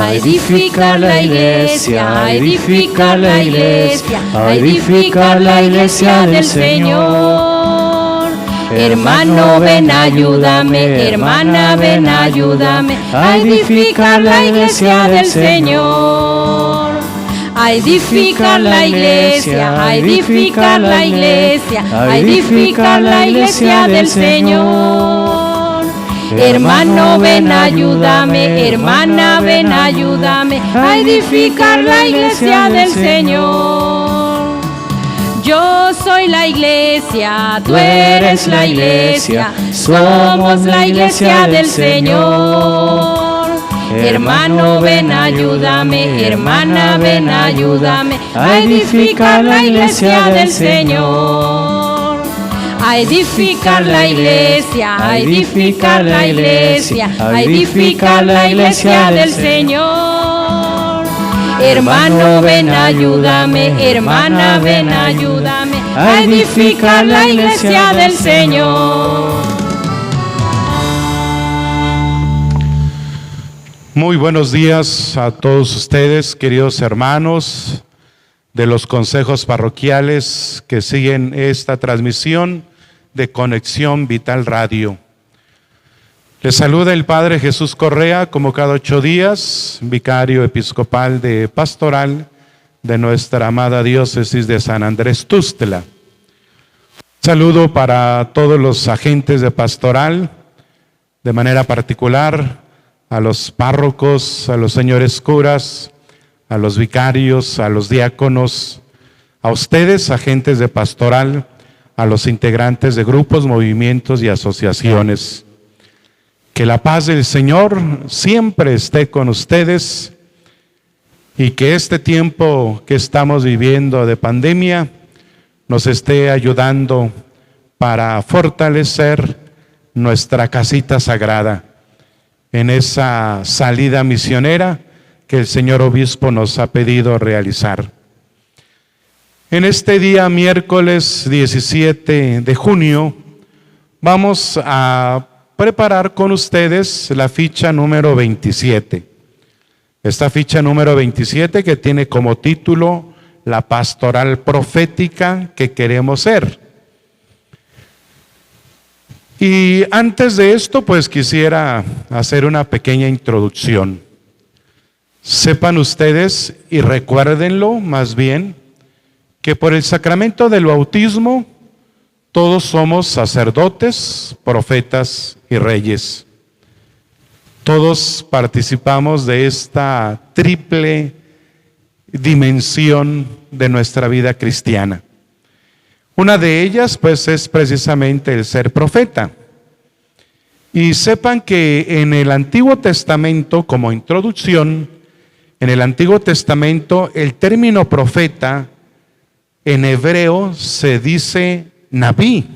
a edificar la iglesia, a edificar la iglesia, a edificar la iglesia del Señor. Hermano, ven, ayúdame, hermana, ven, ayúdame, a edificar la iglesia del Señor. A edificar la iglesia, a edificar la iglesia, a edificar la iglesia del Señor. Hermano, ven, ayúdame, hermana, ven, ayúdame, a edificar la iglesia del Señor. Yo soy la iglesia, tú eres la iglesia, somos la iglesia del Señor. Hermano, ven, ayúdame, hermana, ven, ayúdame, a edificar la iglesia del Señor. A edificar la iglesia, a edificar la iglesia, a edificar la iglesia del Señor. Hermano, ven, ayúdame, hermana, ven, ayúdame, a edificar la iglesia del Señor. Muy buenos días a todos ustedes, queridos hermanos de los consejos parroquiales que siguen esta transmisión de Conexión Vital Radio. Les saluda el Padre Jesús Correa, como cada 8 días, vicario episcopal de Pastoral de nuestra amada diócesis de San Andrés Tuxtla. Saludo para todos los agentes de Pastoral, de manera particular a los párrocos, a los señores curas, a los vicarios, a los diáconos, a ustedes, agentes de Pastoral, a los integrantes de grupos, movimientos y asociaciones. Que la paz del Señor siempre esté con ustedes y que este tiempo que estamos viviendo de pandemia nos esté ayudando para fortalecer nuestra casita sagrada en esa salida misionera que el señor obispo nos ha pedido realizar. En este día, miércoles 17 de junio, vamos a preparar con ustedes la ficha número 27. Esta ficha número 27 que tiene como título la pastoral profética que queremos ser. Y antes de esto, pues quisiera hacer una pequeña introducción. Sepan ustedes y recuérdenlo más bien, que por el sacramento del bautismo todos somos sacerdotes, profetas y reyes. Todos participamos de esta triple dimensión de nuestra vida cristiana. Una de ellas, pues, es precisamente el ser profeta. Y sepan que en el Antiguo Testamento, como introducción, en el Antiguo Testamento el término profeta en hebreo se dice Nabí,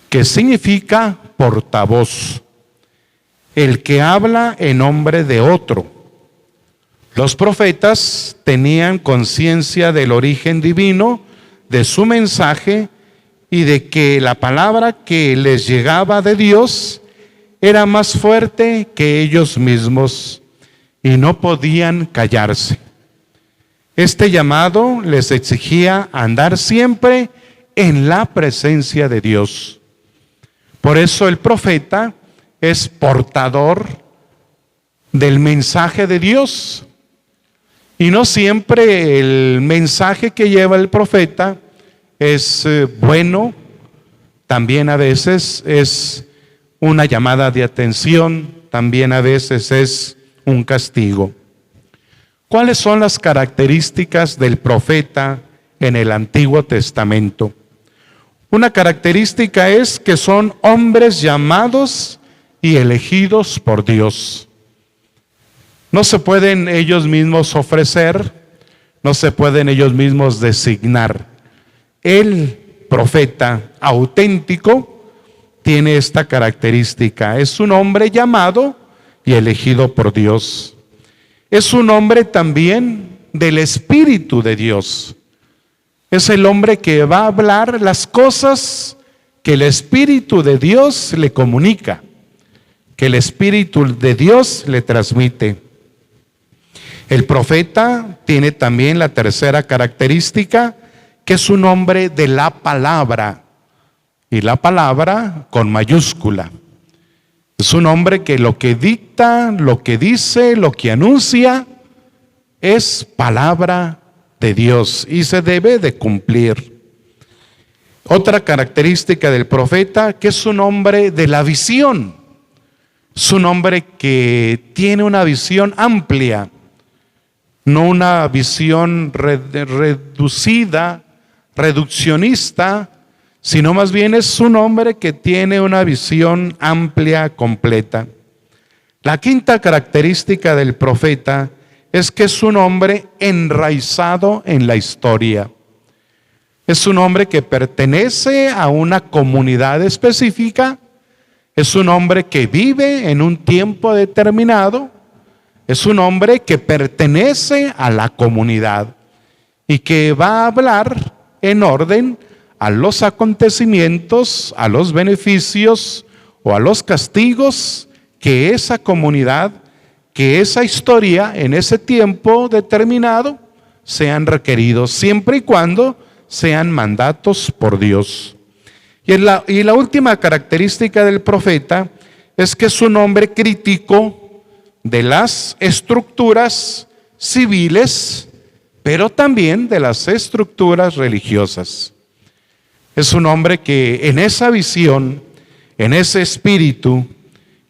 que significa portavoz, el que habla en nombre de otro. Los profetas tenían conciencia del origen divino de su mensaje y de que la palabra que les llegaba de Dios era más fuerte que ellos mismos y no podían callarse. Este llamado les exigía andar siempre en la presencia de Dios. Por eso el profeta es portador del mensaje de Dios. Y no siempre el mensaje que lleva el profeta es bueno, también a veces es una llamada de atención, también a veces es un castigo. ¿Cuáles son las características del profeta en el Antiguo Testamento? Una característica es que son hombres llamados y elegidos por Dios. No se pueden ellos mismos ofrecer, no se pueden ellos mismos designar. El profeta auténtico tiene esta característica. Es un hombre llamado y elegido por Dios. Es un hombre también del Espíritu de Dios. Es el hombre que va a hablar las cosas que el Espíritu de Dios le comunica, que el Espíritu de Dios le transmite. El profeta tiene también la tercera característica, que es un hombre de la palabra, y la palabra con mayúscula. Es un hombre que lo que dicta, lo que dice, lo que anuncia, es palabra de Dios y se debe de cumplir. Otra característica del profeta, que es un hombre de la visión. Es un hombre que tiene una visión amplia, no una visión reduccionista, sino más bien es un hombre que tiene una visión amplia, completa. La quinta característica del profeta es que es un hombre enraizado en la historia. Es un hombre que pertenece a una comunidad específica, es un hombre que vive en un tiempo determinado, es un hombre que pertenece a la comunidad y que va a hablar en orden a los acontecimientos, a los beneficios o a los castigos que esa comunidad, que esa historia en ese tiempo determinado sean requeridos, siempre y cuando sean mandatos por Dios. Y la última característica del profeta es que es un hombre crítico de las estructuras civiles, pero también de las estructuras religiosas. Es un hombre que en esa visión, en ese espíritu,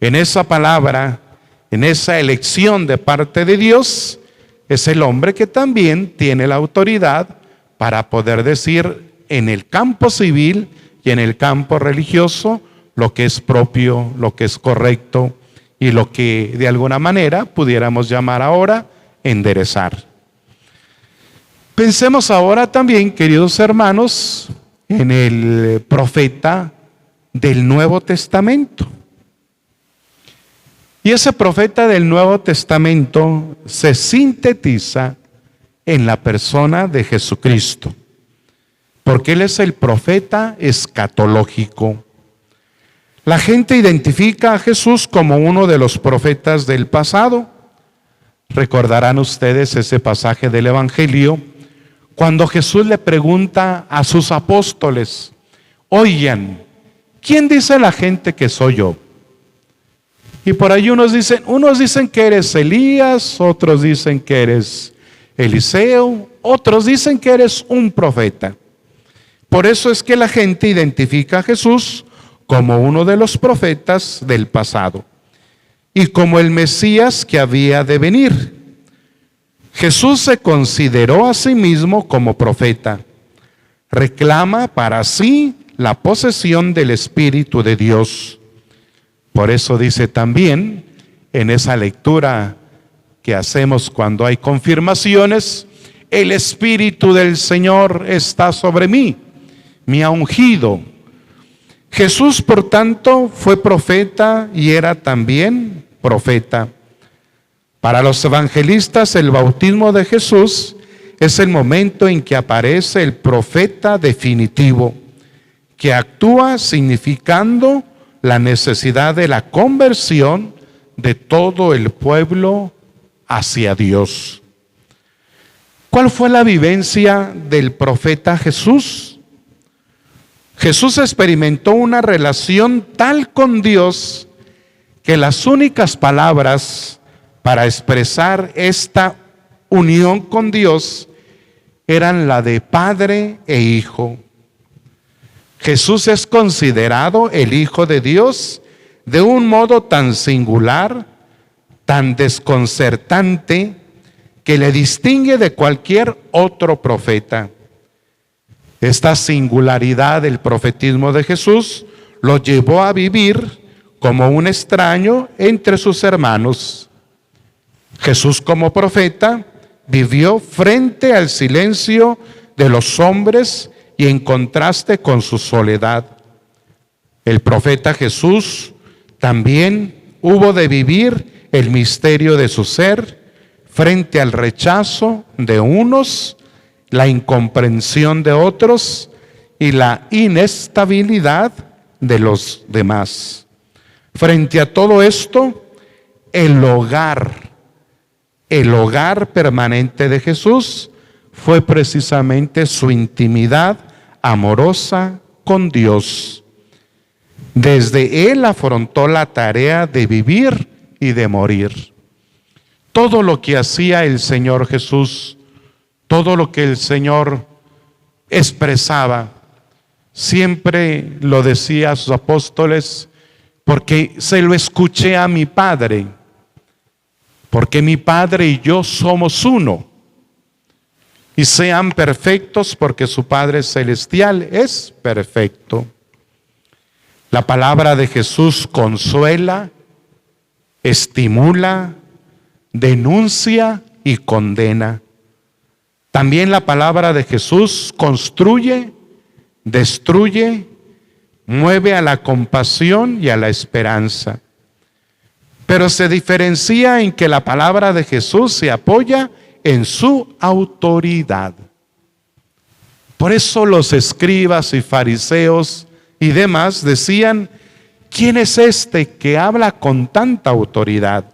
en esa palabra, en esa elección de parte de Dios, es el hombre que también tiene la autoridad para poder decir en el campo civil y en el campo religioso lo que es propio, lo que es correcto y lo que de alguna manera pudiéramos llamar ahora enderezar. Pensemos ahora también, queridos hermanos, en el profeta del Nuevo Testamento. Y ese profeta del Nuevo Testamento se sintetiza en la persona de Jesucristo, porque Él es el profeta escatológico. La gente identifica a Jesús como uno de los profetas del pasado. Recordarán ustedes ese pasaje del Evangelio, cuando Jesús le pregunta a sus apóstoles: oigan, ¿quién dice la gente que soy yo? Y por ahí unos dicen que eres Elías, otros dicen que eres Eliseo, otros dicen que eres un profeta. Por eso es que la gente identifica a Jesús como uno de los profetas del pasado y como el Mesías que había de venir. Jesús se consideró a sí mismo como profeta. Reclama para sí la posesión del Espíritu de Dios. Por eso dice también en esa lectura que hacemos cuando hay confirmaciones: el Espíritu del Señor está sobre mí, me ha ungido. Jesús, por tanto, fue profeta y era también profeta. Para los evangelistas, el bautismo de Jesús es el momento en que aparece el profeta definitivo, que actúa significando la necesidad de la conversión de todo el pueblo hacia Dios. ¿Cuál fue la vivencia del profeta Jesús? Jesús experimentó una relación tal con Dios que las únicas palabras para expresar esta unión con Dios eran la de Padre e Hijo. Jesús es considerado el Hijo de Dios de un modo tan singular, tan desconcertante, que le distingue de cualquier otro profeta. Esta singularidad del profetismo de Jesús lo llevó a vivir como un extraño entre sus hermanos. Jesús, como profeta, vivió frente al silencio de los hombres y en contraste con su soledad. El profeta Jesús también hubo de vivir el misterio de su ser frente al rechazo de unos, la incomprensión de otros y la inestabilidad de los demás. Frente a todo esto, el hogar el hogar permanente de Jesús fue precisamente su intimidad amorosa con Dios. Desde Él afrontó la tarea de vivir y de morir. Todo lo que hacía el Señor Jesús, todo lo que el Señor expresaba, siempre lo decía a sus apóstoles, porque se lo escuché a mi Padre, porque mi Padre y yo somos uno. Y sean perfectos porque su Padre Celestial es perfecto. La palabra de Jesús consuela, estimula, denuncia y condena. También la palabra de Jesús construye, destruye, mueve a la compasión y a la esperanza. Pero se diferencia en que la palabra de Jesús se apoya en su autoridad. Por eso los escribas y fariseos y demás decían: ¿quién es este que habla con tanta autoridad?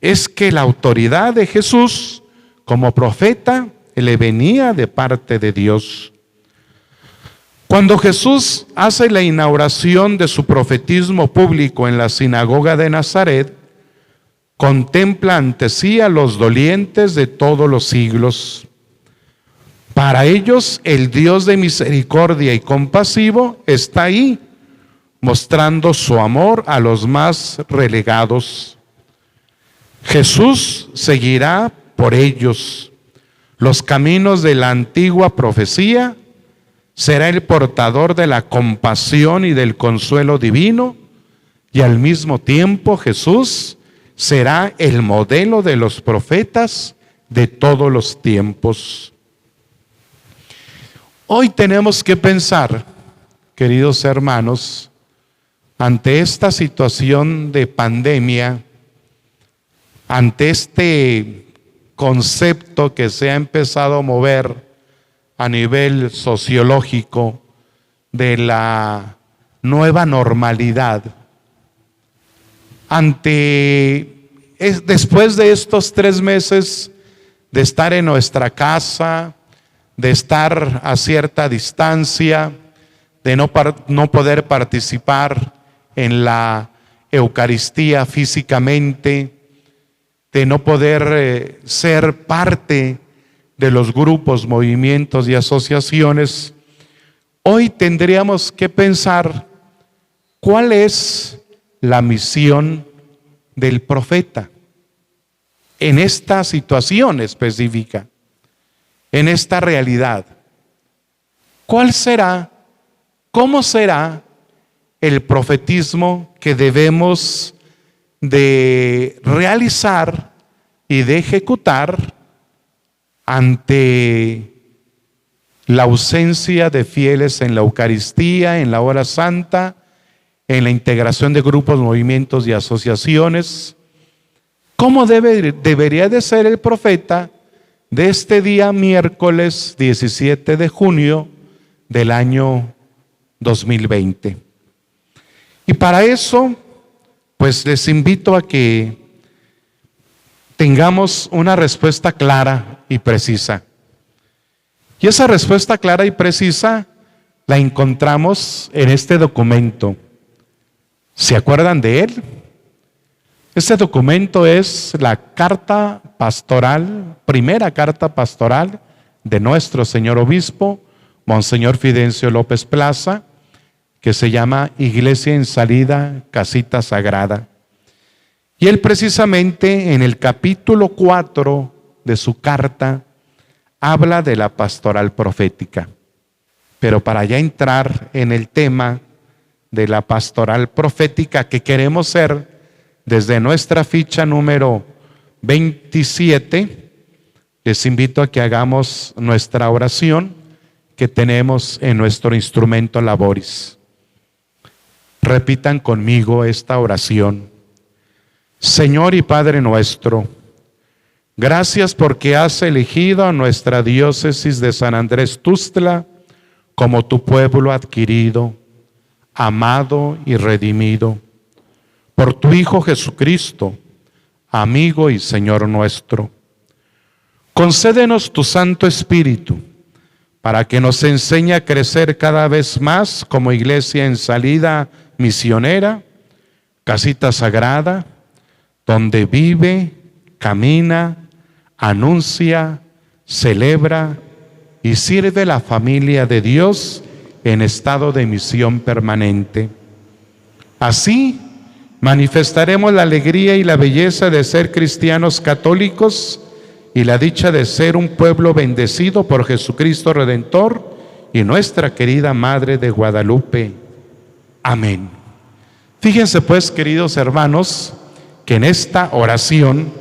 Es que la autoridad de Jesús como profeta le venía de parte de Dios. Cuando Jesús hace la inauguración de su profetismo público en la sinagoga de Nazaret, contempla ante sí a los dolientes de todos los siglos. Para ellos, el Dios de misericordia y compasivo está ahí, mostrando su amor a los más relegados. Jesús seguirá por ellos los caminos de la antigua profecía, será el portador de la compasión y del consuelo divino, y al mismo tiempo Jesús será el modelo de los profetas de todos los tiempos. Hoy tenemos que pensar, queridos hermanos, ante esta situación de pandemia, ante este concepto que se ha empezado a mover a nivel sociológico de la nueva normalidad, después de estos 3 meses de estar en nuestra casa, de estar a cierta distancia, de no poder participar en la Eucaristía físicamente, de no poder ser parte de los grupos, movimientos y asociaciones, hoy tendríamos que pensar cuál es la misión del profeta en esta situación específica, en esta realidad. ¿Cuál será, cómo será el profetismo que debemos de realizar y de ejecutar ante la ausencia de fieles en la Eucaristía, en la hora santa, en la integración de grupos, movimientos y asociaciones? ¿Cómo debería de ser el profeta de este día miércoles 17 de junio del año 2020? Y para eso, pues les invito a que tengamos una respuesta clara y precisa. Y esa respuesta clara y precisa la encontramos en este documento. ¿Se acuerdan de él? Este documento es la carta pastoral, primera carta pastoral de nuestro señor obispo, Monseñor Fidencio López Plaza, que se llama Iglesia en Salida, Casita Sagrada. Y él precisamente en el capítulo 4 de su carta habla de la pastoral profética. Pero para ya entrar en el tema de la pastoral profética que queremos ser, desde nuestra ficha número 27, les invito a que hagamos nuestra oración que tenemos en nuestro instrumento Laboris. Repitan conmigo esta oración. Señor y Padre nuestro, gracias porque has elegido a nuestra diócesis de San Andrés Tuxtla como tu pueblo adquirido, amado y redimido por tu Hijo Jesucristo, amigo y Señor nuestro. Concédenos tu Santo Espíritu, para que nos enseñe a crecer cada vez más como iglesia en salida misionera, casita sagrada, donde vive, camina, anuncia, celebra y sirve la familia de Dios en estado de misión permanente. Así manifestaremos la alegría y la belleza de ser cristianos católicos y la dicha de ser un pueblo bendecido por Jesucristo Redentor y nuestra querida Madre de Guadalupe. Amén. Fíjense pues, queridos hermanos, que en esta oración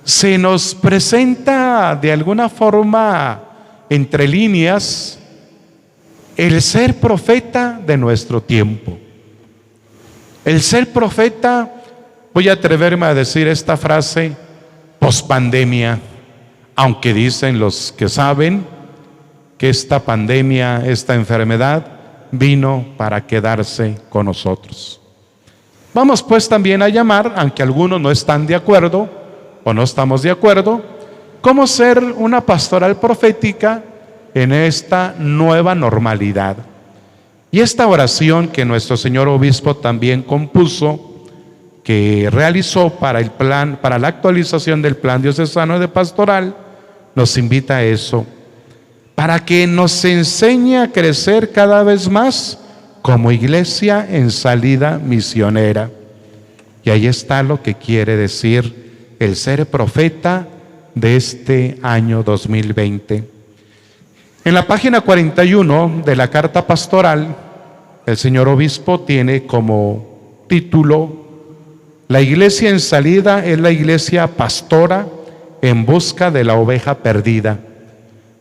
se nos presenta de alguna forma, entre líneas, el ser profeta de nuestro tiempo. El ser profeta, voy a atreverme a decir esta frase, pospandemia, aunque dicen los que saben que esta pandemia, esta enfermedad, vino para quedarse con nosotros. Vamos pues también a llamar, aunque algunos no están de acuerdo o no estamos de acuerdo, cómo ser una pastoral profética en esta nueva normalidad. Y esta oración que nuestro señor obispo también compuso, que realizó para el plan, para la actualización del plan diocesano de pastoral, nos invita a eso, para que nos enseñe a crecer cada vez más como iglesia en salida misionera. Y ahí está lo que quiere decir el ser profeta de este año 2020. En la página 41 de la carta pastoral, el señor obispo tiene como título: La iglesia en salida es la iglesia pastora en busca de la oveja perdida.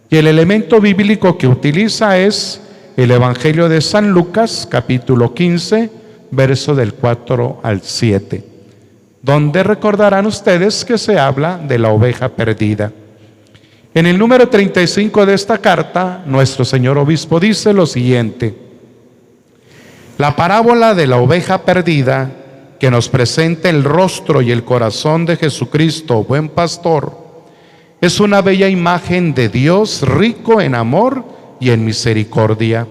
Y el elemento bíblico que utiliza es el Evangelio de San Lucas, capítulo 15, verso del 4 al 7, donde recordarán ustedes que se habla de la oveja perdida. En el número 35 de esta carta, nuestro señor obispo dice lo siguiente: la parábola de la oveja perdida, que nos presenta el rostro y el corazón de Jesucristo, buen pastor, es una bella imagen de Dios rico en amor y en misericordia.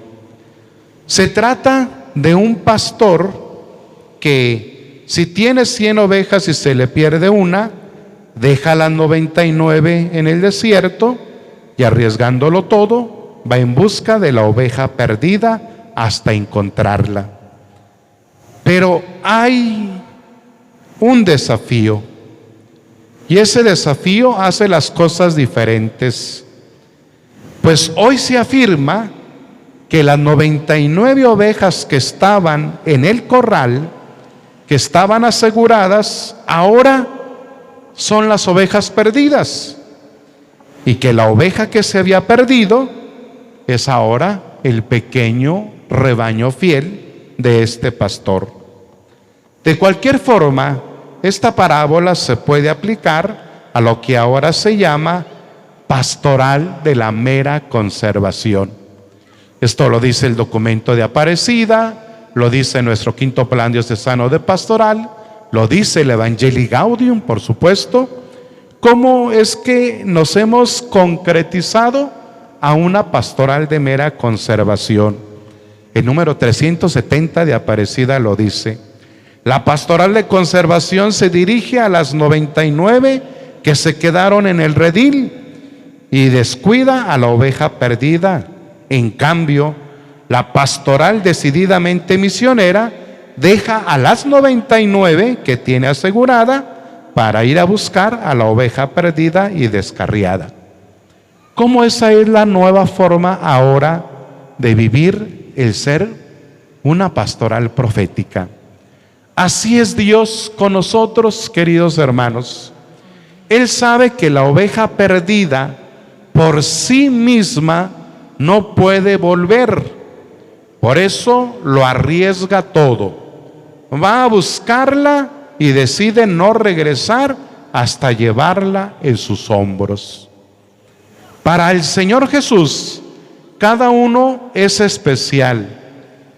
Se trata de un pastor que, si tiene 100 ovejas y se le pierde una, deja las 99 en el desierto y, arriesgándolo todo, va en busca de la oveja perdida hasta encontrarla. Pero hay un desafío, y ese desafío hace las cosas diferentes. Pues hoy se afirma que las 99 ovejas que estaban en el corral, que estaban aseguradas, ahora son las ovejas perdidas, y que la oveja que se había perdido es ahora el pequeño rebaño fiel de este pastor. De cualquier forma, esta parábola se puede aplicar a lo que ahora se llama pastoral de la mera conservación. Esto lo dice el documento de Aparecida, lo dice nuestro quinto plan diocesano de pastoral, lo dice el Evangelii Gaudium, por supuesto. ¿Cómo es que nos hemos concretizado a una pastoral de mera conservación? El número 370 de Aparecida lo dice: la pastoral de conservación se dirige a las 99 que se quedaron en el redil y descuida a la oveja perdida. En cambio, la pastoral decididamente misionera deja a las 99 que tiene asegurada para ir a buscar a la oveja perdida y descarriada. ¿Cómo esa es la nueva forma ahora de vivir el ser una pastoral profética? Así es Dios con nosotros, queridos hermanos. Él sabe que la oveja perdida por sí misma no puede volver. Por eso lo arriesga todo. Va a buscarla y decide no regresar hasta llevarla en sus hombros. Para el Señor Jesús, cada uno es especial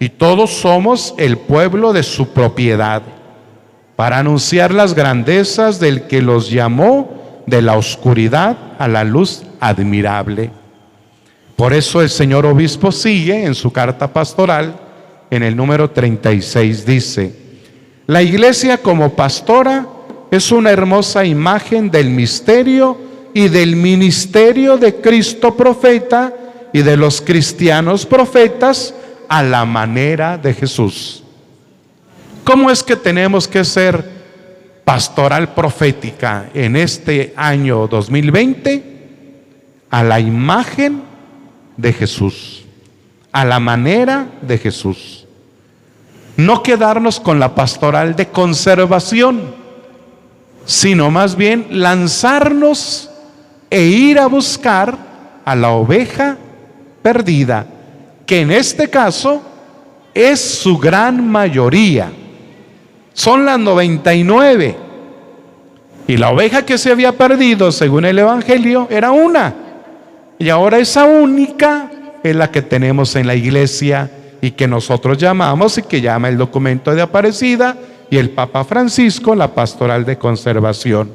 y todos somos el pueblo de su propiedad. para anunciar las grandezas del que los llamó de la oscuridad a la luz admirable. Por eso el señor obispo sigue en su carta pastoral, en el número 36, dice: la iglesia como pastora es una hermosa imagen del misterio y del ministerio de Cristo profeta y de los cristianos profetas a la manera de Jesús. ¿Cómo es que tenemos que ser pastoral profética en este año 2020? A la imagen de Jesús, a la manera de Jesús. No quedarnos con la pastoral de conservación, sino más bien lanzarnos e ir a buscar a la oveja perdida, que en este caso es su gran mayoría. Son las 99. Y la oveja que se había perdido, según el Evangelio, era una. Y ahora esa única es la que tenemos en la iglesia y que nosotros llamamos, y que llama el documento de Aparecida y el Papa Francisco, la pastoral de conservación.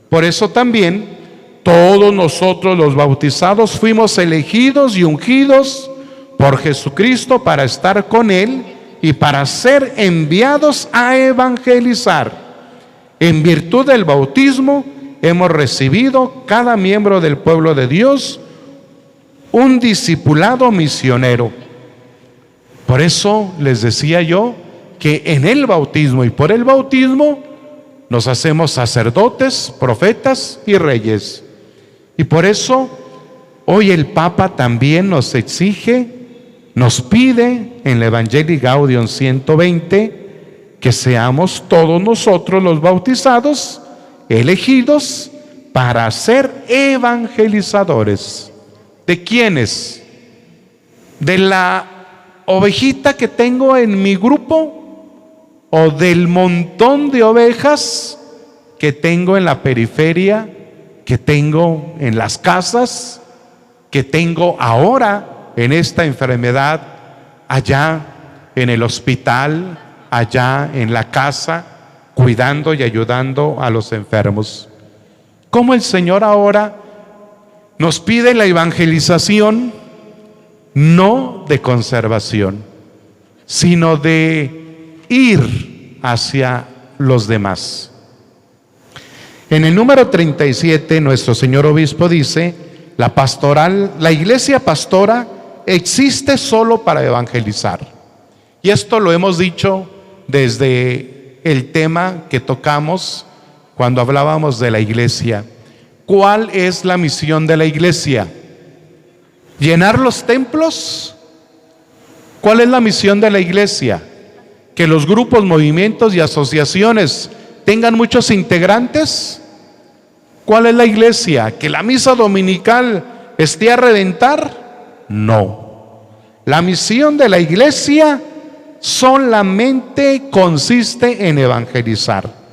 Por eso también todos nosotros los bautizados fuimos elegidos y ungidos por Jesucristo para estar con Él y para ser enviados a evangelizar. En virtud del bautismo hemos recibido cada miembro del pueblo de Dios un discipulado misionero. Por eso les decía yo que en el bautismo y por el bautismo nos hacemos sacerdotes, profetas y reyes. Y por eso hoy el Papa también nos exige, nos pide en la Evangelii Gaudium 120 que seamos todos nosotros los bautizados elegidos para ser evangelizadores. ¿De quiénes? ¿De la ovejita que tengo en mi grupo o del montón de ovejas que tengo en la periferia, que tengo en las casas, que tengo ahora en esta enfermedad, allá en el hospital, allá en la casa, cuidando y ayudando a los enfermos? ¿Cómo el Señor ahora nos pide la evangelización, no de conservación, sino de ir hacia los demás? En el número 37, nuestro señor obispo dice: la iglesia pastora existe solo para evangelizar. Y esto lo hemos dicho desde el tema que tocamos cuando hablábamos de la iglesia. ¿Cuál es la misión de la iglesia? ¿Llenar los templos? ¿Cuál es la misión de la iglesia? ¿Que los grupos, movimientos y asociaciones tengan muchos integrantes? ¿Cuál es la iglesia? ¿Que la misa dominical esté a reventar? No. La misión de la iglesia solamente consiste en evangelizar.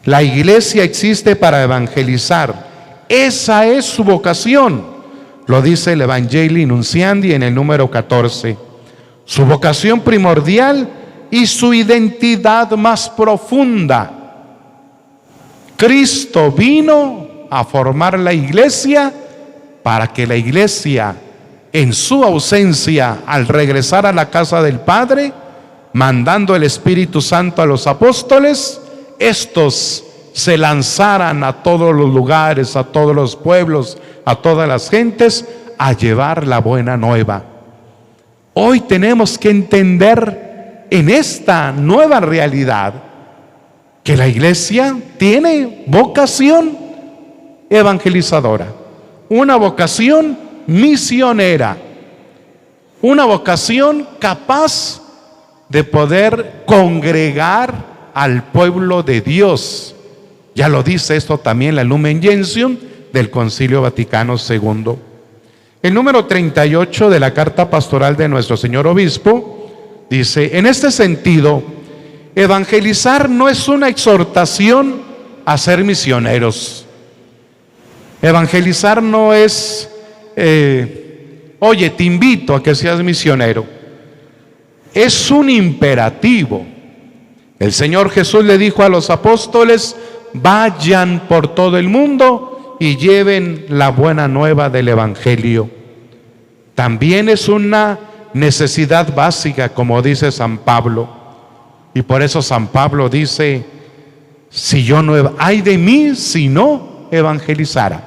La iglesia existe para evangelizar. Esa es su vocación. Lo dice el Evangelii Nunciandi en el número 14. Su vocación primordial y su identidad más profunda. Cristo vino a formar la iglesia para que la iglesia, en su ausencia, al regresar a la casa del Padre, mandando el Espíritu Santo a los apóstoles, estos se lanzaran a todos los lugares, a todos los pueblos, a todas las gentes, a llevar la buena nueva. Hoy tenemos que entender en esta nueva realidad que la iglesia tiene vocación evangelizadora, una vocación misionera, una vocación capaz de poder congregar al pueblo de Dios. Ya lo dice esto también la Lumen Gentium del Concilio Vaticano II. El número 38 de la carta pastoral de nuestro señor obispo dice: en este sentido, evangelizar no es una exhortación a ser misioneros. Evangelizar no es, oye, te invito a que seas misionero. Es un imperativo. El Señor Jesús le dijo a los apóstoles: vayan por todo el mundo y lleven la buena nueva del Evangelio. También es una necesidad básica, como dice San Pablo. Y por eso San Pablo dice: si yo no, ay de mí si no evangelizara.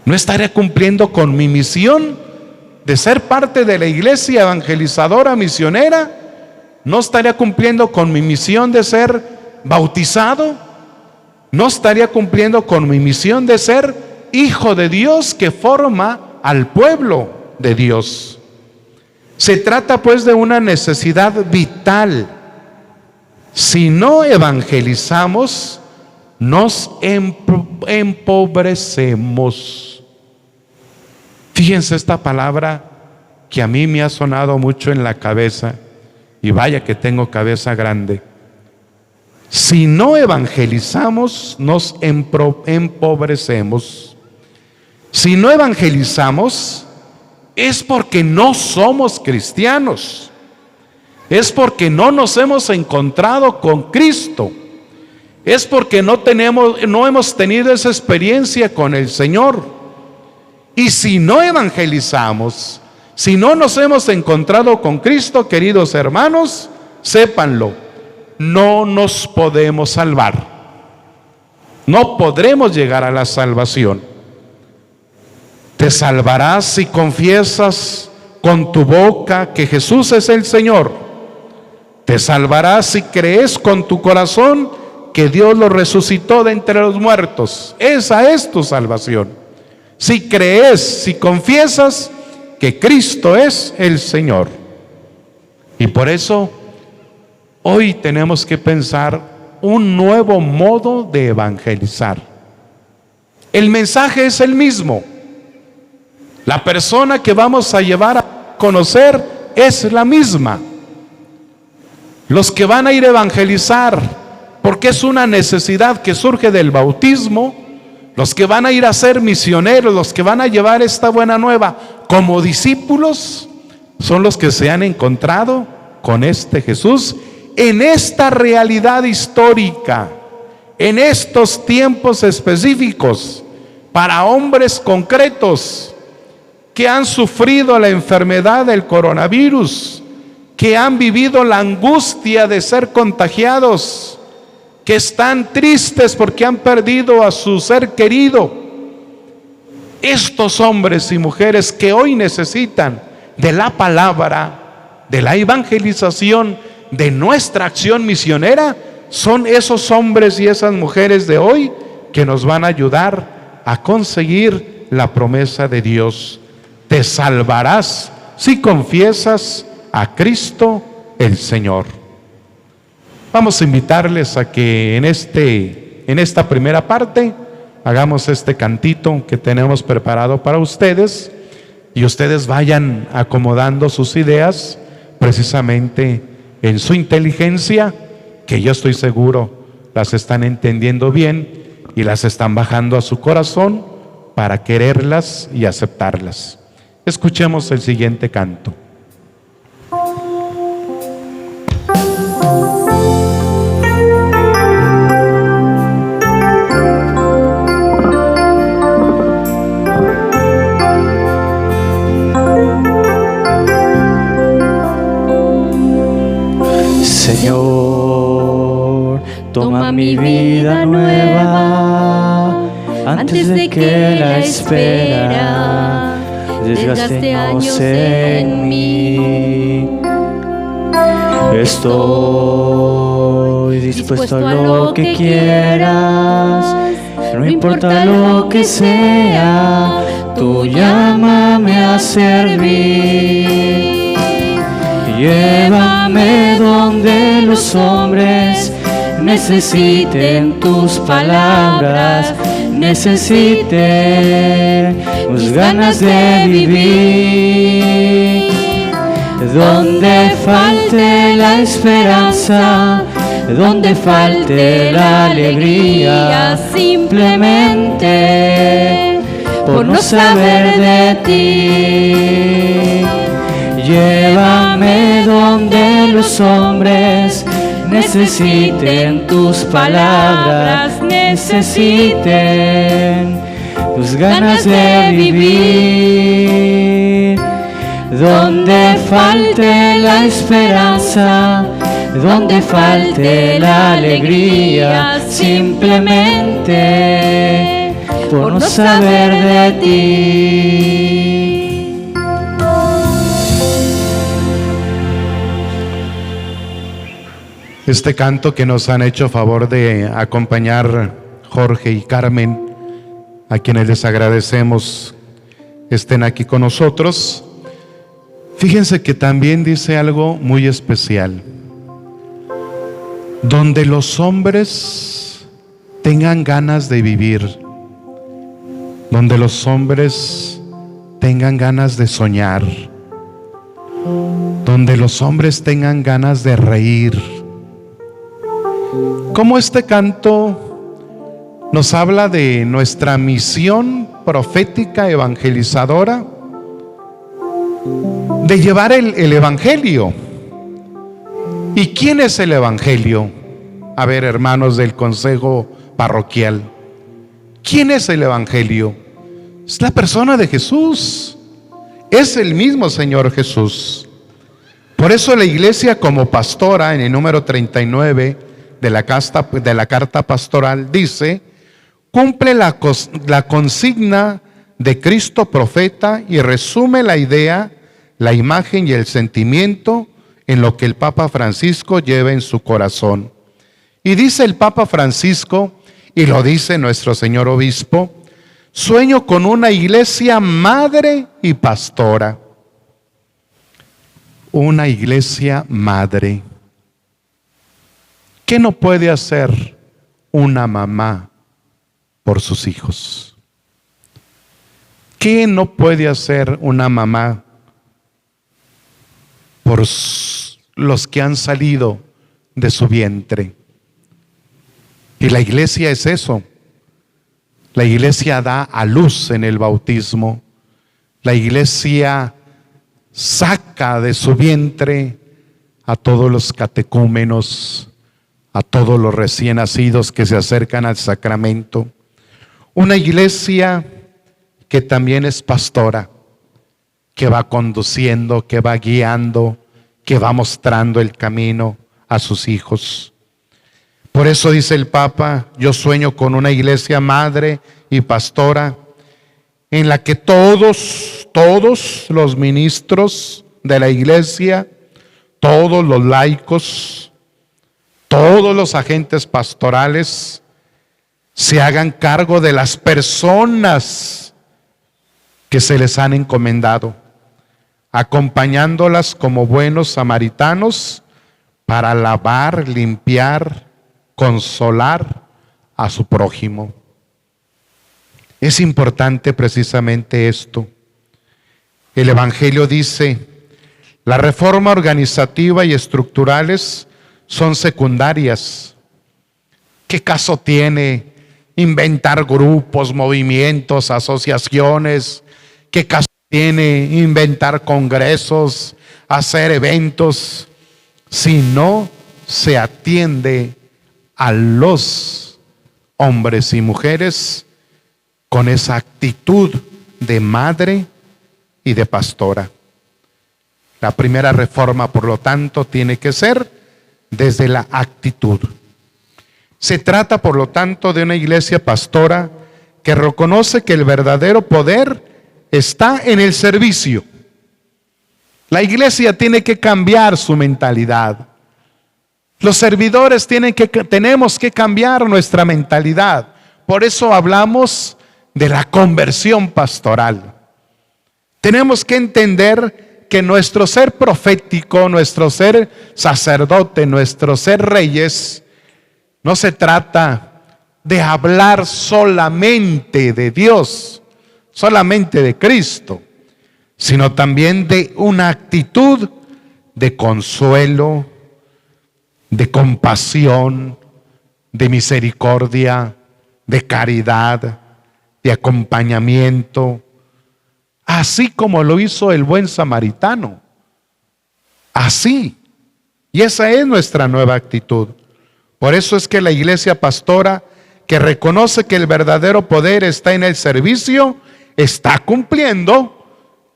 No estaría cumpliendo con mi misión de ser parte de la iglesia evangelizadora, misionera. No estaría cumpliendo con mi misión de ser bautizado. No estaría cumpliendo con mi misión de ser hijo de Dios que forma al pueblo de Dios. Se trata pues de una necesidad vital. Si no evangelizamos, nos empobrecemos. Fíjense esta palabra que a mí me ha sonado mucho en la cabeza, y vaya que tengo cabeza grande. Si no evangelizamos, nos empobrecemos. Si no evangelizamos, es porque no somos cristianos. Es porque no nos hemos encontrado con Cristo. Es porque no hemos tenido esa experiencia con el Señor. Y si no evangelizamos, si no nos hemos encontrado con Cristo, queridos hermanos, sépanlo, no nos podemos salvar. No podremos llegar a la salvación. Te salvarás si confiesas con tu boca que Jesús es el Señor. Te salvarás si crees con tu corazón que Dios lo resucitó de entre los muertos. Esa es tu salvación. Si crees, si confiesas que Cristo es el Señor. Y por eso hoy tenemos que pensar un nuevo modo de evangelizar. El mensaje es el mismo. La persona que vamos a llevar a conocer es la misma. Los que van a ir a evangelizar, porque es una necesidad que surge del bautismo, los que van a ir a ser misioneros, los que van a llevar esta buena nueva como discípulos, son los que se han encontrado con este Jesús en esta realidad histórica, en estos tiempos específicos, para hombres concretos que han sufrido la enfermedad del coronavirus, que han vivido la angustia de ser contagiados, que están tristes porque han perdido a su ser querido. Estos hombres y mujeres que hoy necesitan de la palabra, de la evangelización, de nuestra acción misionera, son esos hombres y esas mujeres de hoy que nos van a ayudar a conseguir la promesa de Dios. Te salvarás si confiesas a Cristo el Señor. Vamos a invitarles a que en esta primera parte hagamos este cantito que tenemos preparado para ustedes, y ustedes vayan acomodando sus ideas precisamente en su inteligencia, que yo estoy seguro las están entendiendo bien y las están bajando a su corazón para quererlas y aceptarlas. Escuchemos el siguiente canto. Señor, toma mi vida nueva antes de que la espera desgaste años en mí. Estoy dispuesto a lo que quieras, no importa lo que sea, tú llámame a servir. Llévame donde los hombres necesiten tus palabras, necesiten mis ganas de vivir. Donde falte la esperanza, donde falte la alegría, simplemente por no saber de ti. Llévame donde los hombres necesiten tus palabras, necesiten tus ganas de vivir. Donde falte la esperanza, donde falte la alegría, simplemente por no saber de ti. Este canto que nos han hecho favor de acompañar Jorge y Carmen, a quienes les agradecemos estén aquí con nosotros. Fíjense que también dice algo muy especial. Donde los hombres tengan ganas de vivir, donde los hombres tengan ganas de soñar, donde los hombres tengan ganas de reír. Como este canto nos habla de nuestra misión profética evangelizadora, de llevar el evangelio. ¿Y quién es el evangelio? A ver, hermanos del consejo parroquial, ¿quién es el evangelio? Es la persona de Jesús, es el mismo Señor Jesús. Por eso la iglesia, como pastora, en el número 39 de la carta pastoral, dice: cumple la consigna de Cristo profeta y resume la idea, la imagen y el sentimiento en lo que el Papa Francisco lleva en su corazón. Y dice el Papa Francisco, y lo dice nuestro señor obispo: sueño con una iglesia madre y pastora. Una iglesia madre. ¿Qué no puede hacer una mamá por sus hijos? ¿Qué no puede hacer una mamá por los que han salido de su vientre? Y la iglesia es eso. La iglesia da a luz en el bautismo. La iglesia saca de su vientre a todos los catecúmenos, a todos los recién nacidos que se acercan al sacramento. Una iglesia que también es pastora, que va conduciendo, que va guiando, que va mostrando el camino a sus hijos. Por eso dice el Papa: yo sueño con una iglesia madre y pastora en la que todos los ministros de la iglesia, todos los laicos, todos los agentes pastorales se hagan cargo de las personas que se les han encomendado, acompañándolas como buenos samaritanos para lavar, limpiar, consolar a su prójimo. Es importante precisamente esto. El Evangelio dice: la reforma organizativa y estructurales son secundarias. ¿Qué caso tiene inventar grupos, movimientos, asociaciones? ¿Qué caso tiene inventar congresos, hacer eventos, si no se atiende a los hombres y mujeres con esa actitud de madre y de pastora? La primera reforma, por lo tanto, tiene que ser desde la actitud. Se trata, por lo tanto, de una iglesia pastora que reconoce que el verdadero poder está en el servicio. La iglesia tiene que cambiar su mentalidad. Los servidores tenemos que cambiar nuestra mentalidad. Por eso hablamos de la conversión pastoral. Tenemos que entender que nuestro ser profético, nuestro ser sacerdote, nuestro ser reyes, no se trata de hablar solamente de Dios, solamente de Cristo, sino también de una actitud de consuelo, de compasión, de misericordia, de caridad, de acompañamiento, así como lo hizo el buen samaritano. Así Y esa es nuestra nueva actitud. Por eso es que la iglesia pastora, que reconoce que el verdadero poder está en el servicio, está cumpliendo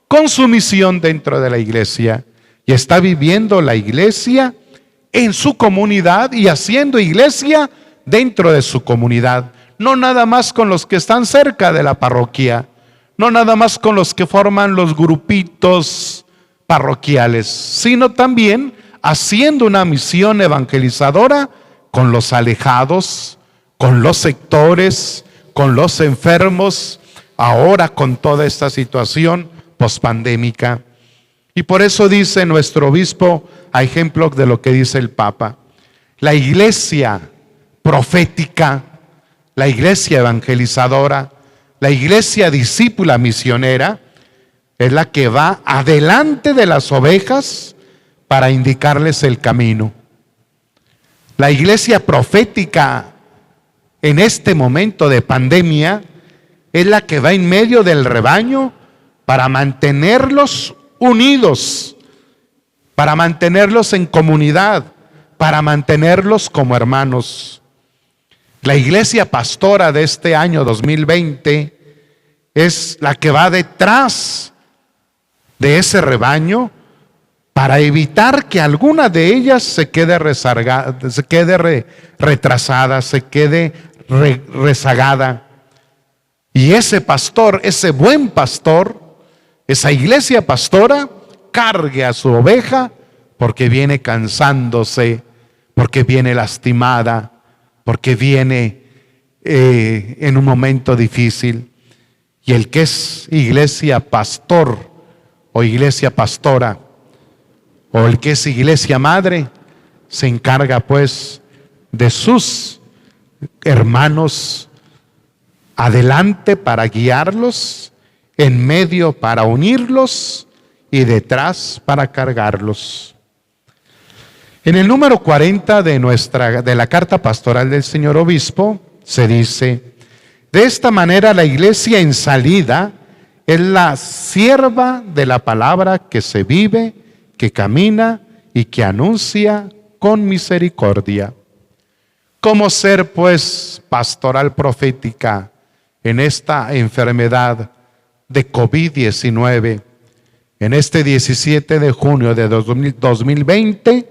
con su misión dentro de la iglesia. Y está viviendo la iglesia en su comunidad y haciendo iglesia dentro de su comunidad. No nada más con los que están cerca de la parroquia, no nada más con los que forman los grupitos parroquiales, sino también haciendo una misión evangelizadora con los alejados, con los sectores, con los enfermos, ahora con toda esta situación pospandémica. Y por eso dice nuestro obispo, a ejemplo de lo que dice el Papa, la iglesia profética, la iglesia evangelizadora, la iglesia discípula misionera, es la que va adelante de las ovejas para indicarles el camino. La iglesia profética en este momento de pandemia es la que va en medio del rebaño para mantenerlos unidos, para mantenerlos en comunidad, para mantenerlos como hermanos. La iglesia pastora de este año 2020 es la que va detrás de ese rebaño para evitar que alguna de ellas se quede retrasada, se quede rezagada. Y ese pastor, ese buen pastor, esa iglesia pastora, cargue a su oveja porque viene cansándose, porque viene lastimada, porque viene en un momento difícil. Y el que es iglesia pastor o iglesia pastora, o el que es iglesia madre, se encarga pues de sus hermanos adelante para guiarlos, en medio para unirlos y detrás para cargarlos. En el número 40 de la carta pastoral del señor obispo se dice: de esta manera la iglesia en salida es la sierva de la palabra que se vive, que camina y que anuncia con misericordia. ¿Cómo ser pues pastoral profética en esta enfermedad de COVID-19? En este 17 de junio de 2020,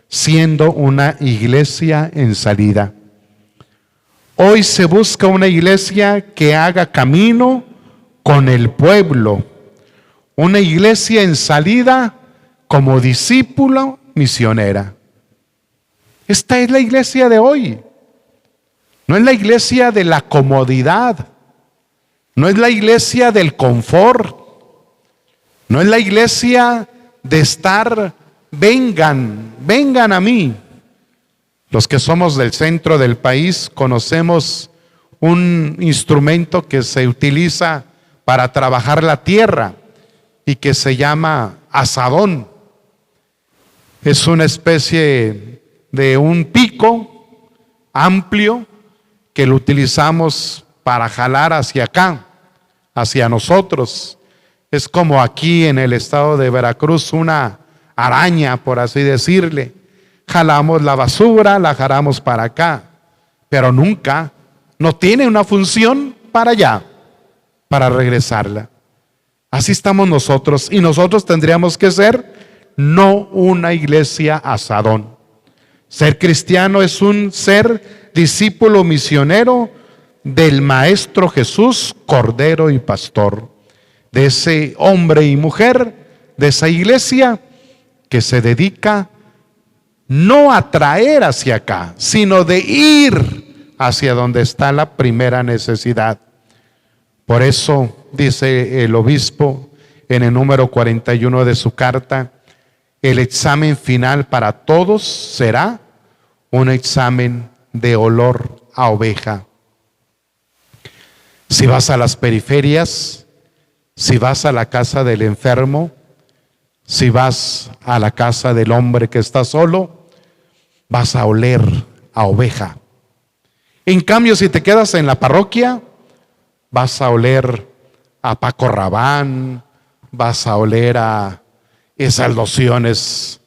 siendo una iglesia en salida. Hoy se busca una iglesia que haga camino con el pueblo, una iglesia en salida como discípulo misionera. Esta es la iglesia de hoy. No es la iglesia de la comodidad, no es la iglesia del confort, no es la iglesia de estar, vengan a mí. Los que somos del centro del país conocemos un instrumento que se utiliza para trabajar la tierra y que se llama azadón. Es una especie de un pico amplio que lo utilizamos para jalar hacia acá, hacia nosotros. Es como aquí en el estado de Veracruz una araña, por así decirle. Jalamos la basura, la jalamos para acá, pero nunca, no tiene una función para allá, para regresarla. Así estamos nosotros, y nosotros tendríamos que ser no una iglesia asadón. Ser cristiano es un ser discípulo misionero del Maestro Jesús, Cordero y Pastor, de ese hombre y mujer, de esa iglesia que se dedica no a traer hacia acá, sino de ir hacia donde está la primera necesidad. Por eso dice el obispo en el número 41 de su carta: el examen final para todos será un examen de olor a oveja. Si vas a las periferias, si vas a la casa del enfermo, si vas a la casa del hombre que está solo, vas a oler a oveja. En cambio, si te quedas en la parroquia, vas a oler a Paco Rabanne, vas a oler a esas lociones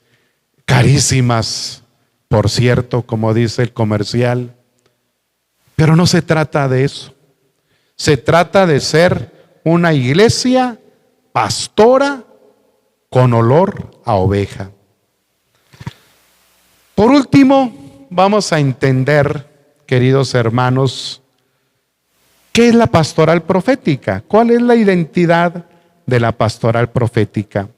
carísimas, por cierto, como dice el comercial. Pero no se trata de eso. Se trata de ser una iglesia pastora con olor a oveja. Por último, vamos a entender, queridos hermanos, ¿qué es la pastoral profética? ¿Cuál es la identidad de la pastoral profética?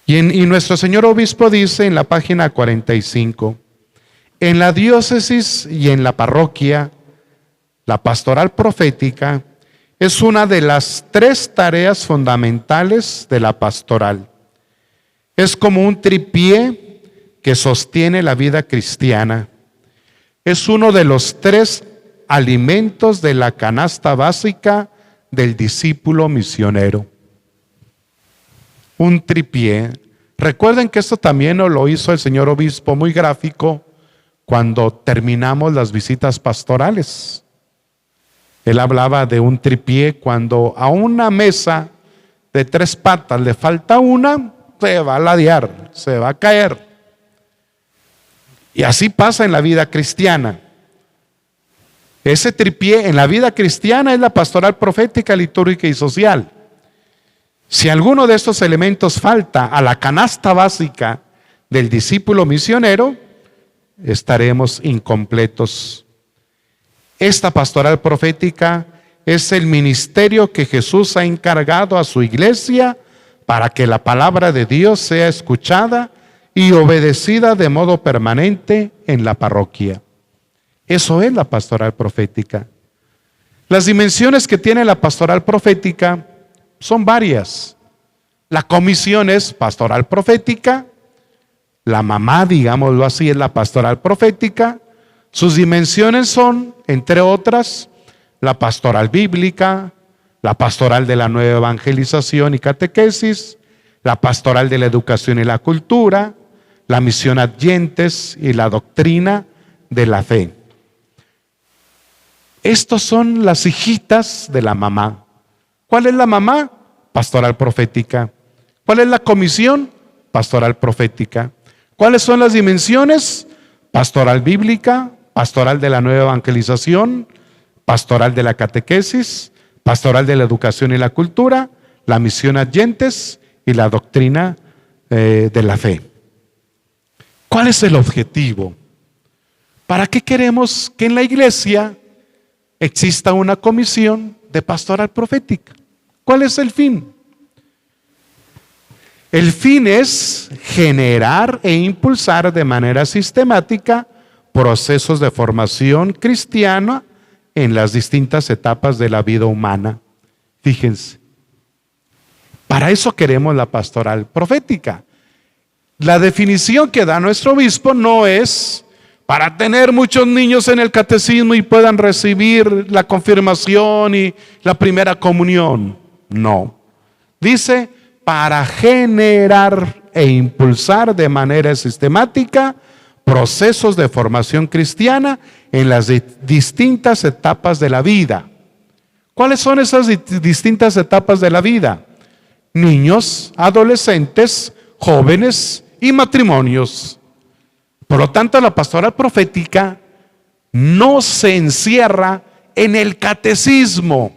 Y nuestro señor obispo dice en la página 45, en la diócesis y en la parroquia, la pastoral profética es una de las 3 tareas fundamentales de la pastoral. Es como un tripié que sostiene la vida cristiana. Es uno de los 3 alimentos de la canasta básica del discípulo misionero. Un tripié. Recuerden que esto también nos lo hizo el señor obispo muy gráfico cuando terminamos las visitas pastorales. Él hablaba de un tripié cuando a una mesa de 3 patas le falta una, se va a ladear, se va a caer. Y así pasa en la vida cristiana. Ese tripié en la vida cristiana es la pastoral profética, litúrgica y social. Si alguno de estos elementos falta a la canasta básica del discípulo misionero, estaremos incompletos. Esta pastoral profética es el ministerio que Jesús ha encargado a su iglesia para que la palabra de Dios sea escuchada y obedecida de modo permanente en la parroquia. Eso es la pastoral profética. Las dimensiones que tiene la pastoral profética son varias. La comisión es pastoral profética, la mamá, digámoslo así, es la pastoral profética. Sus dimensiones son, entre otras, la pastoral bíblica, la pastoral de la nueva evangelización y catequesis, la pastoral de la educación y la cultura, la misión adyentes y la doctrina de la fe. Estos son las hijitas de la mamá. ¿Cuál es la mamá? Pastoral profética. ¿Cuál es la comisión? Pastoral profética. ¿Cuáles son las dimensiones? Pastoral bíblica, pastoral de la nueva evangelización, pastoral de la catequesis, pastoral de la educación y la cultura, la misión adyentes y la doctrina de la fe. ¿Cuál es el objetivo? ¿Para qué queremos que en la iglesia exista una comisión de pastoral profética? ¿Cuál es el fin? El fin es generar e impulsar de manera sistemática procesos de formación cristiana en las distintas etapas de la vida humana. Fíjense, para eso queremos la pastoral profética. La definición que da nuestro obispo no es para tener muchos niños en el catecismo y puedan recibir la confirmación y la primera comunión. No. Dice, para generar e impulsar de manera sistemática procesos de formación cristiana en las distintas etapas de la vida. ¿Cuáles son esas distintas etapas de la vida? Niños, adolescentes, jóvenes y matrimonios. Por lo tanto, la pastoral profética no se encierra en el catecismo,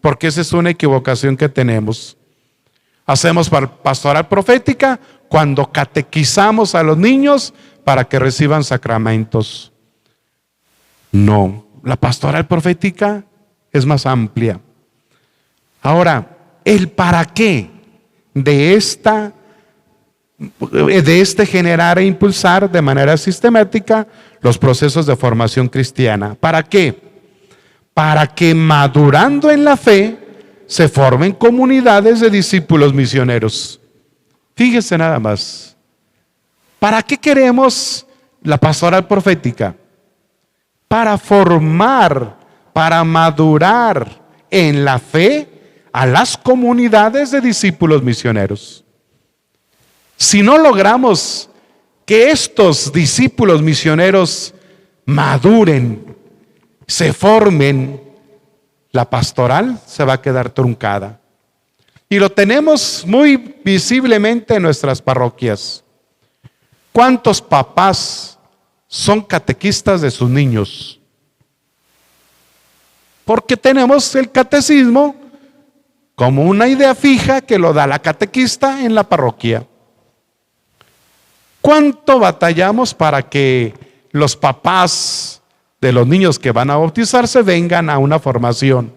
porque esa es una equivocación que tenemos. Hacemos pastoral profética cuando catequizamos a los niños para que reciban sacramentos. No, la pastoral profética es más amplia. Ahora, el para qué de este generar e impulsar de manera sistemática los procesos de formación cristiana. ¿Para qué? Para que madurando en la fe se formen comunidades de discípulos misioneros. Fíjese nada más. ¿Para qué queremos la pastoral profética? Para formar, para madurar en la fe a las comunidades de discípulos misioneros. Si no logramos que estos discípulos misioneros maduren, se formen, la pastoral se va a quedar truncada. Y lo tenemos muy visiblemente en nuestras parroquias. ¿cuántos papás son catequistas de sus niños? Porque tenemos el catecismo como una idea fija que lo da la catequista en la parroquia. ¿Cuánto batallamos para que los papás de los niños que van a bautizarse vengan a una formación?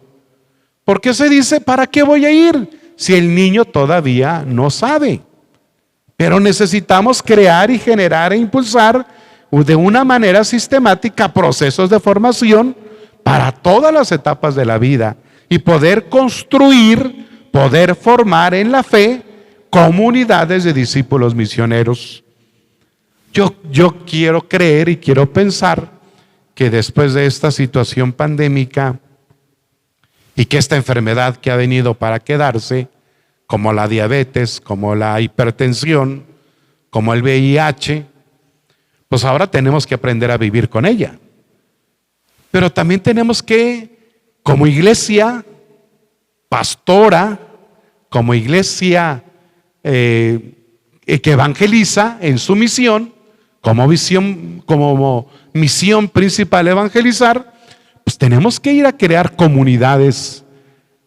Porque se dice, ¿para qué voy a ir si el niño todavía no sabe? Pero necesitamos crear y generar e impulsar de una manera sistemática procesos de formación para todas las etapas de la vida y poder construir, poder formar en la fe comunidades de discípulos misioneros. Yo quiero creer y quiero pensar que después de esta situación pandémica y que esta enfermedad que ha venido para quedarse, como la diabetes, como la hipertensión, como el VIH, pues ahora tenemos que aprender a vivir con ella. Pero también tenemos que, como iglesia pastora, como iglesia que evangeliza en su misión, como misión principal evangelizar, pues tenemos que ir a crear comunidades,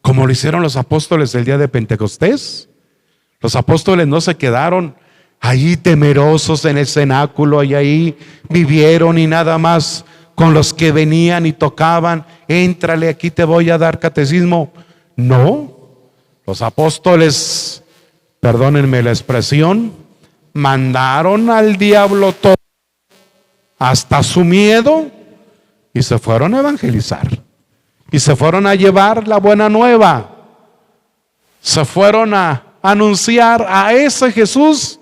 como lo hicieron los apóstoles el día de Pentecostés. Los apóstoles no se quedaron ahí temerosos en el cenáculo y ahí vivieron y nada más con los que venían y tocaban, éntrale, aquí te voy a dar catecismo. No, los apóstoles, perdónenme la expresión, mandaron al diablo todo, hasta su miedo, y se fueron a evangelizar. Y se fueron a llevar la buena nueva. Se fueron a anunciar a ese Jesús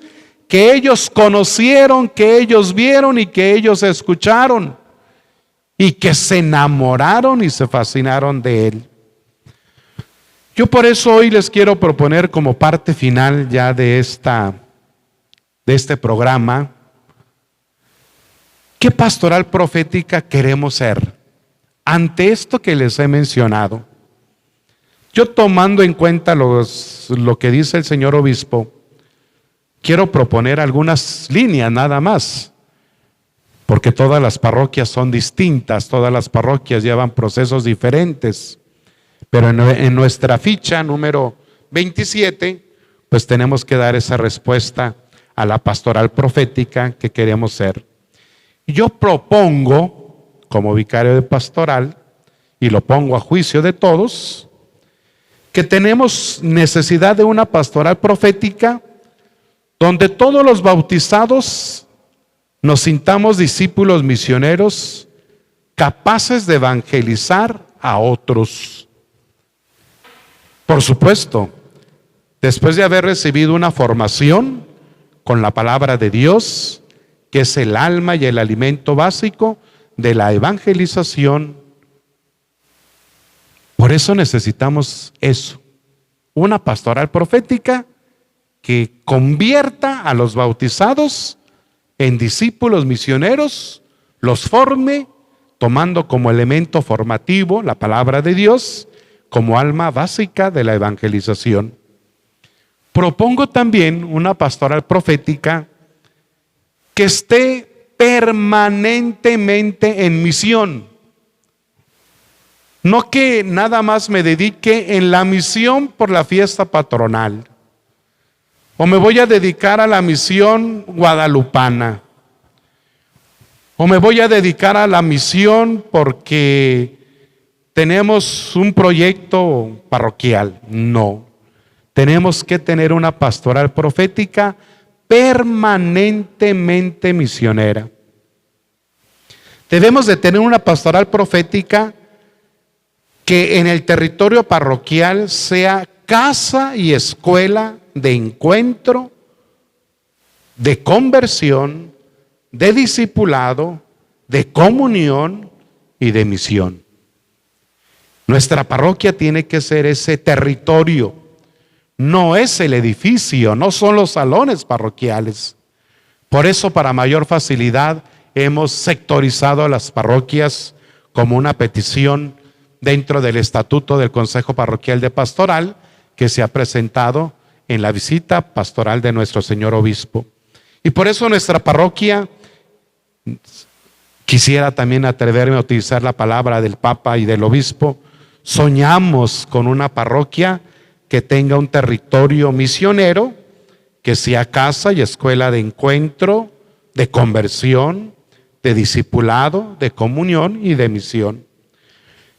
que ellos conocieron, que ellos vieron y que ellos escucharon. Y que se enamoraron y se fascinaron de él. Yo por eso hoy les quiero proponer como parte final ya de este programa, ¿qué pastoral profética queremos ser ante esto que les he mencionado? Yo, tomando en cuenta lo que dice el señor obispo, quiero proponer algunas líneas nada más, porque todas las parroquias son distintas, todas las parroquias llevan procesos diferentes, pero en nuestra ficha número 27, pues tenemos que dar esa respuesta a la pastoral profética que queremos ser. Yo propongo, como vicario de pastoral, y lo pongo a juicio de todos, que tenemos necesidad de una pastoral profética donde todos los bautizados nos sintamos discípulos misioneros capaces de evangelizar a otros. Por supuesto, después de haber recibido una formación con la palabra de Dios, que es el alma y el alimento básico de la evangelización. Por eso necesitamos eso, una pastoral profética que convierta a los bautizados en discípulos misioneros, los forme, tomando como elemento formativo la palabra de Dios, como alma básica de la evangelización. Propongo también una pastoral profética que esté permanentemente en misión. No que nada más me dedique en la misión por la fiesta patronal, o me voy a dedicar a la misión guadalupana, o me voy a dedicar a la misión porque tenemos un proyecto parroquial. No, tenemos que tener una pastoral profética permanentemente misionera. Debemos de tener una pastoral profética que en el territorio parroquial sea casa y escuela de encuentro, de conversión, de discipulado, de comunión y de misión. Nuestra parroquia tiene que ser ese territorio, no es el edificio, no son los salones parroquiales. Por eso, para mayor facilidad, hemos sectorizado a las parroquias como una petición dentro del estatuto del Consejo Parroquial de Pastoral que se ha presentado en la visita pastoral de nuestro señor obispo. Y por eso nuestra parroquia, quisiera también atreverme a utilizar la palabra del Papa y del Obispo, soñamos con una parroquia que tenga un territorio misionero, que sea casa y escuela de encuentro, de conversión, de discipulado, de comunión y de misión.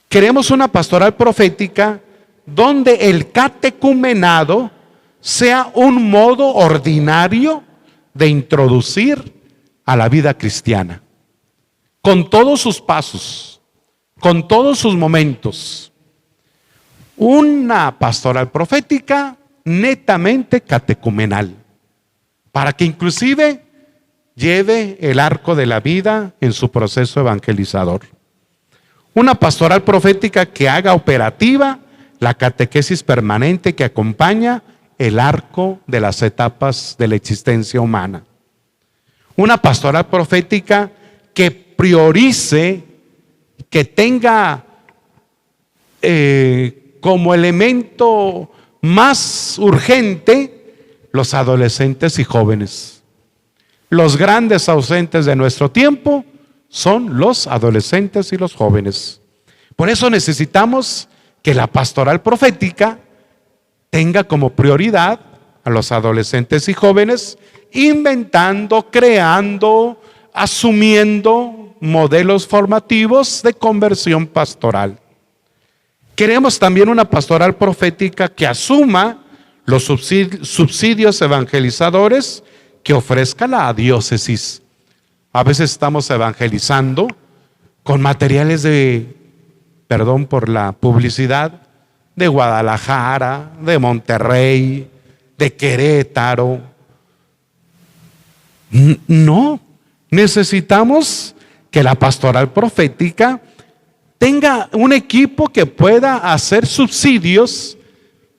Queremos una pastoral profética donde el catecumenado sea un modo ordinario de introducir a la vida cristiana, con todos sus pasos, con todos sus momentos. Una pastoral profética netamente catecumenal, para que inclusive lleve el arco de la vida en su proceso evangelizador. Una pastoral profética que haga operativa la catequesis permanente que acompaña el arco de las etapas de la existencia humana. Una pastoral profética que priorice, que tenga como elemento más urgente los adolescentes y jóvenes. Los grandes ausentes de nuestro tiempo son los adolescentes y los jóvenes. Por eso necesitamos que la pastoral profética tenga como prioridad a los adolescentes y jóvenes, inventando, creando, asumiendo modelos formativos de conversión pastoral. Queremos también una pastoral profética que asuma los subsidios evangelizadores que ofrezca la diócesis. A veces estamos evangelizando con materiales de, perdón por la publicidad, de Guadalajara, de Monterrey, de Querétaro. No, necesitamos que la pastoral profética tenga un equipo que pueda hacer subsidios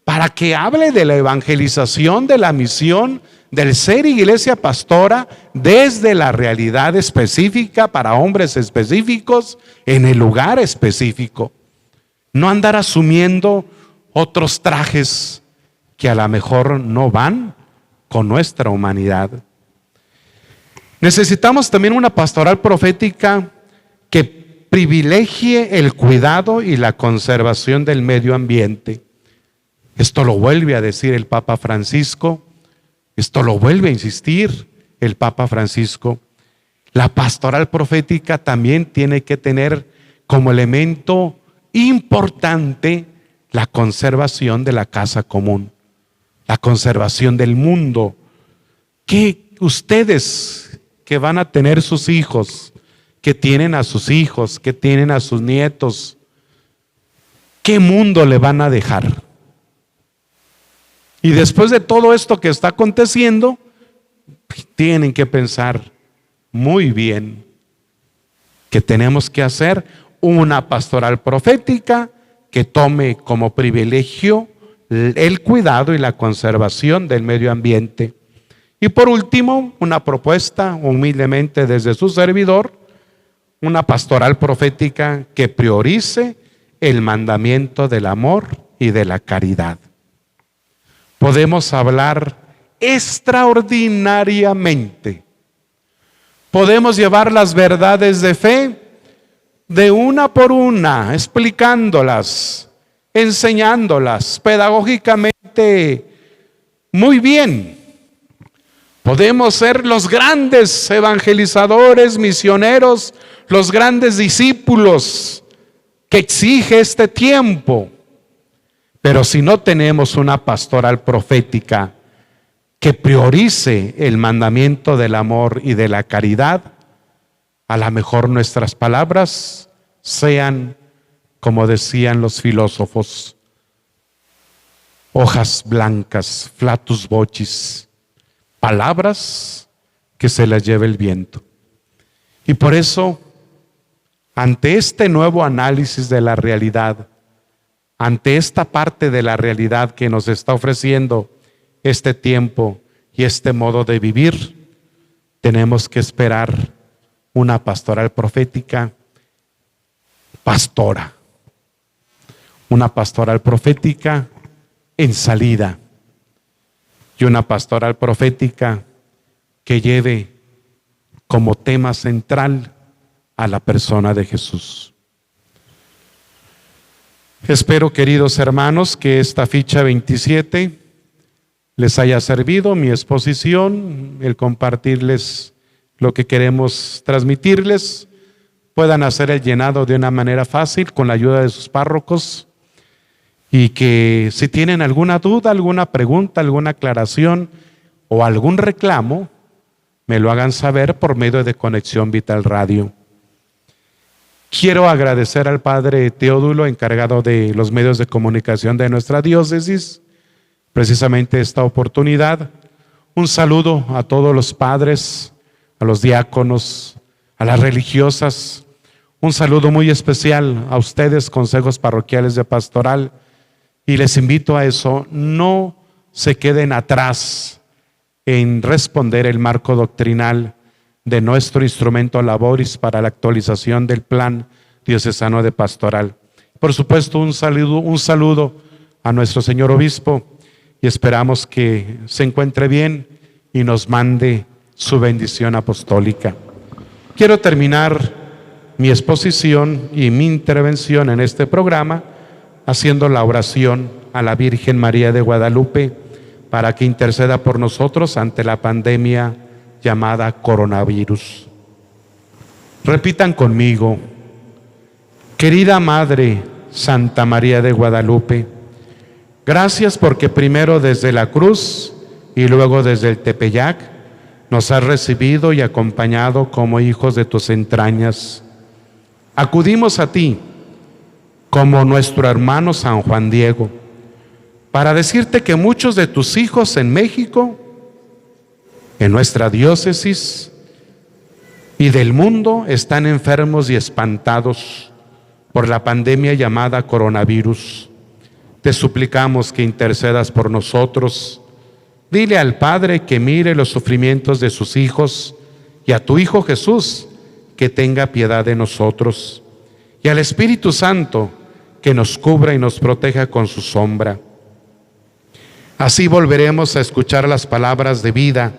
para que hable de la evangelización, de la misión, del ser iglesia pastora desde la realidad específica para hombres específicos en el lugar específico. No andar asumiendo otros trajes que a lo mejor no van con nuestra humanidad. Necesitamos también una pastoral profética que privilegie el cuidado y la conservación del medio ambiente. Esto lo vuelve a decir el Papa Francisco, esto lo vuelve a insistir el Papa Francisco. La pastoral profética también tiene que tener como elemento importante la conservación de la casa común, la conservación del mundo. Que ustedes que van a tener sus hijos, que tienen a sus hijos, que tienen a sus nietos, ¿qué mundo le van a dejar? Y después de todo esto que está aconteciendo, tienen que pensar muy bien que tenemos que hacer una pastoral profética que tome como privilegio el cuidado y la conservación del medio ambiente. Y por último, una propuesta humildemente desde su servidor, una pastoral profética que priorice el mandamiento del amor y de la caridad. Podemos hablar extraordinariamente. Podemos llevar las verdades de fe de una por una, explicándolas, enseñándolas pedagógicamente muy bien. Podemos ser los grandes evangelizadores, misioneros, los grandes discípulos que exige este tiempo. Pero si no tenemos una pastoral profética que priorice el mandamiento del amor y de la caridad, a lo mejor nuestras palabras sean, como decían los filósofos, hojas blancas, flatus vocis, palabras que se las lleve el viento. Y por eso, ante este nuevo análisis de la realidad, ante esta parte de la realidad que nos está ofreciendo este tiempo y este modo de vivir, tenemos que esperar una pastoral profética pastora, una pastoral profética en salida y una pastoral profética que lleve como tema central a la persona de Jesús. Espero, queridos hermanos, que esta ficha 27 les haya servido, mi exposición, el compartirles lo que queremos transmitirles, puedan hacer el llenado de una manera fácil con la ayuda de sus párrocos, y que si tienen alguna duda, alguna pregunta, alguna aclaración o algún reclamo, me lo hagan saber por medio de Conexión Vital Radio. Quiero agradecer al padre Teodulo, encargado de los medios de comunicación de nuestra diócesis, precisamente esta oportunidad. Un saludo a todos los padres, a los diáconos, a las religiosas. Un saludo muy especial a ustedes, consejos parroquiales de pastoral. Y les invito a eso, no se queden atrás en responder el marco doctrinal de nuestro instrumento Laboris para la actualización del plan diocesano de pastoral. Por supuesto, un saludo a nuestro señor obispo, y esperamos que se encuentre bien y nos mande su bendición apostólica. Quiero terminar mi exposición y mi intervención en este programa haciendo la oración a la Virgen María de Guadalupe para que interceda por nosotros ante la pandemia llamada coronavirus. Repitan conmigo: querida Madre Santa María de Guadalupe, gracias porque primero desde la cruz y luego desde el Tepeyac nos has recibido y acompañado como hijos de tus entrañas. Acudimos a ti como nuestro hermano San Juan Diego, para decirte que muchos de tus hijos en México, en nuestra diócesis y del mundo, están enfermos y espantados por la pandemia llamada coronavirus. Te suplicamos que intercedas por nosotros. Dile al Padre que mire los sufrimientos de sus hijos, y a tu Hijo Jesús que tenga piedad de nosotros, y al Espíritu Santo que nos cubra y nos proteja con su sombra. Así volveremos a escuchar las palabras de vida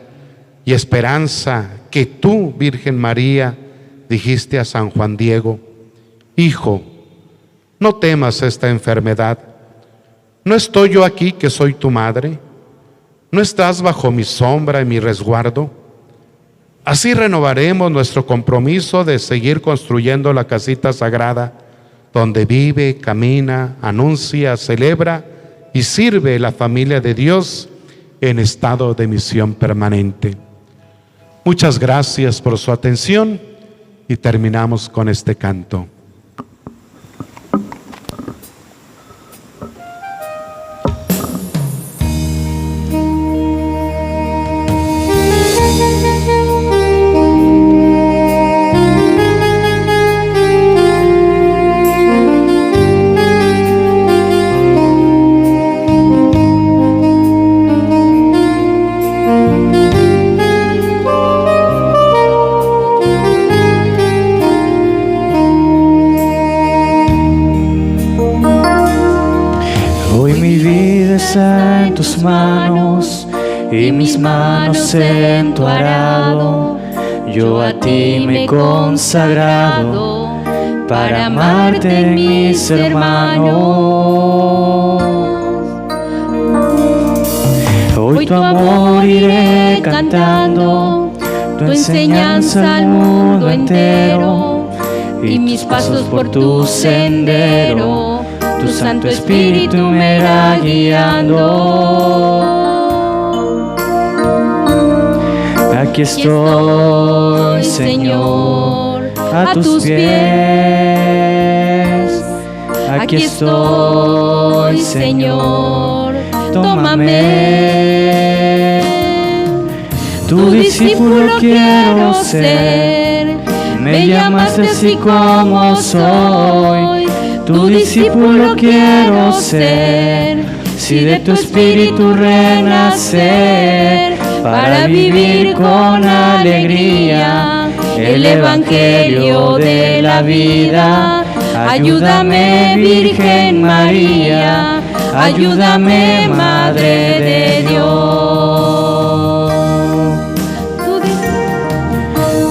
y esperanza que tú, Virgen María, dijiste a San Juan Diego: Hijo, no temas esta enfermedad. ¿No estoy yo aquí que soy tu madre? ¿No estás bajo mi sombra y mi resguardo? Así renovaremos nuestro compromiso de seguir construyendo la casita sagrada donde vive, camina, anuncia, celebra y sirve la familia de Dios en estado de misión permanente. Muchas gracias por su atención y terminamos con este canto. En tus manos y mis manos en tu arado, yo a ti me he consagrado para amarte, mis hermanos. Hoy tu amor iré cantando, tu enseñanza al mundo entero, y mis pasos por tu sendero. Tu Santo Espíritu me irá guiando. Aquí estoy, Señor, a tus pies. Aquí estoy, Señor, tómame. Tu discípulo quiero ser, me llamaste así como soy. Tu discípulo quiero ser, si de tu espíritu renacer, para vivir con alegría el evangelio de la vida. Ayúdame, Virgen María, ayúdame, Madre de Dios. Tu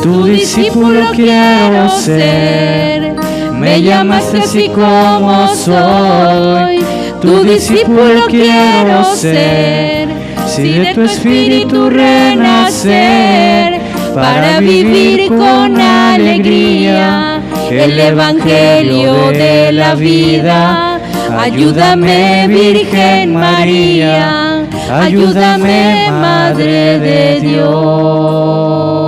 Tu discípulo quiero ser. Me llamaste así como soy. Tu discípulo quiero ser. Si de tu espíritu renacer, para vivir con alegría el evangelio de la vida. Ayúdame, Virgen María, ayúdame, Madre de Dios.